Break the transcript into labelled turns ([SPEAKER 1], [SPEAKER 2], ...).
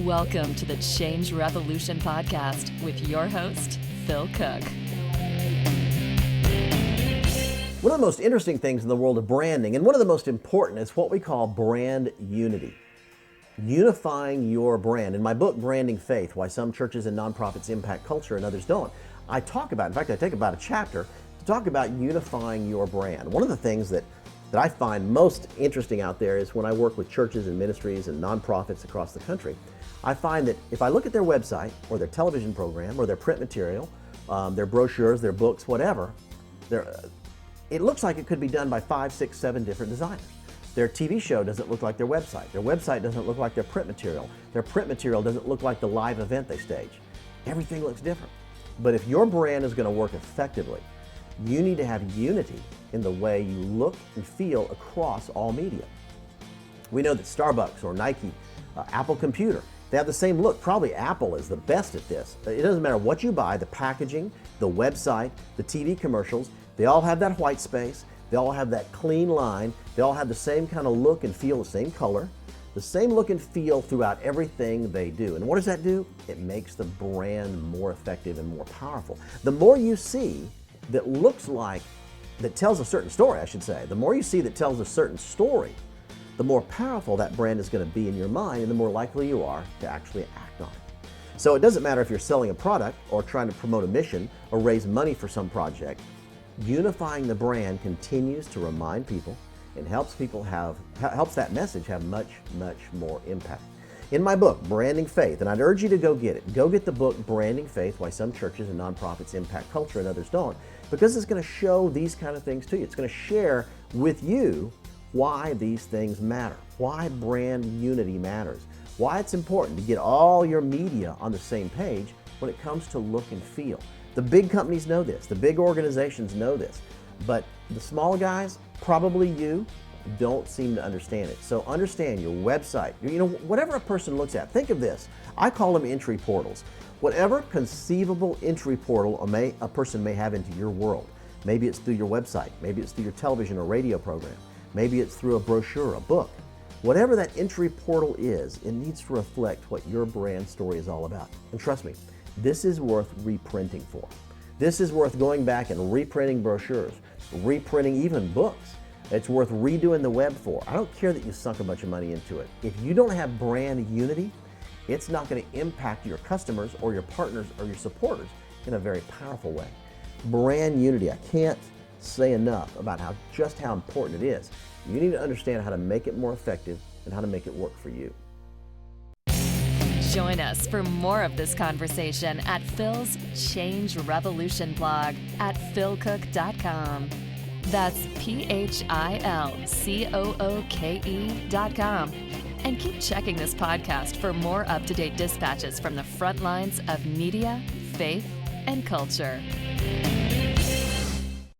[SPEAKER 1] Welcome to the Change Revolution podcast with your host, Phil Cook.
[SPEAKER 2] One of the most interesting things in the world of branding, and one of the most important, is what we call brand unity. Unifying your brand. In my book, Branding Faith, Why Some Churches and Nonprofits Impact Culture and Others Don't, I talk about, in fact, I take about a chapter to talk about unifying your brand. One of the things that I find most interesting out there is when I work with churches and ministries and nonprofits across the country, I find that if I look at their website or their television program or their print material, their brochures, their books, whatever, it looks like it could be done by 5, 6, 7 different designers. Their TV show doesn't look like their website. Their website doesn't look like their print material. Their print material doesn't look like the live event they stage. Everything looks different. But if your brand is going to work effectively, you need to have unity in the way you look and feel across all media. We know that Starbucks or Nike, Apple Computer, they have the same look. Probably Apple is the best at this. It doesn't matter what you buy, the packaging, the website, the TV commercials, they all have that white space. They all have that clean line. They all have the same kind of look and feel, the same color, the same look and feel throughout everything they do. And what does that do? It makes the brand more effective and more powerful. The more you see that looks like, that tells a certain story, I should say, the more you see that tells a certain story, the more powerful that brand is going to be in your mind and the more likely you are to actually act on it. So it doesn't matter if you're selling a product or trying to promote a mission or raise money for some project. Unifying the brand continues to remind people and helps that message have much, much more impact. In my book, Branding Faith, and I'd urge you to go get it. Go get the book, Branding Faith, Why Some Churches and Nonprofits Impact Culture and Others Don't, because it's going to show these kind of things to you. It's going to share with you why these things matter, why brand unity matters, why it's important to get all your media on the same page when it comes to look and feel. The big companies know this, the big organizations know this, but the small guys, probably you, don't seem to understand it. So understand your website, whatever a person looks at. Think of this, I call them entry portals. Whatever conceivable entry portal a person may have into your world, maybe it's through your website, maybe it's through your television or radio program, maybe it's through a brochure, a book. Whatever that entry portal is, it needs to reflect what your brand story is all about. And trust me, this is worth reprinting for. This is worth going back and reprinting brochures, reprinting even books. It's worth redoing the web for. I don't care that you sunk a bunch of money into it. If you don't have brand unity, it's not going to impact your customers or your partners or your supporters in a very powerful way. Brand unity, I can't say enough about just how important it is. You need to understand how to make it more effective and how to make it work for you.
[SPEAKER 1] Join us for more of this conversation at Phil's Change Revolution blog at philcook.com. That's PHILCOOKE.com. And keep checking this podcast for more up-to-date dispatches from the front lines of media, faith, and culture.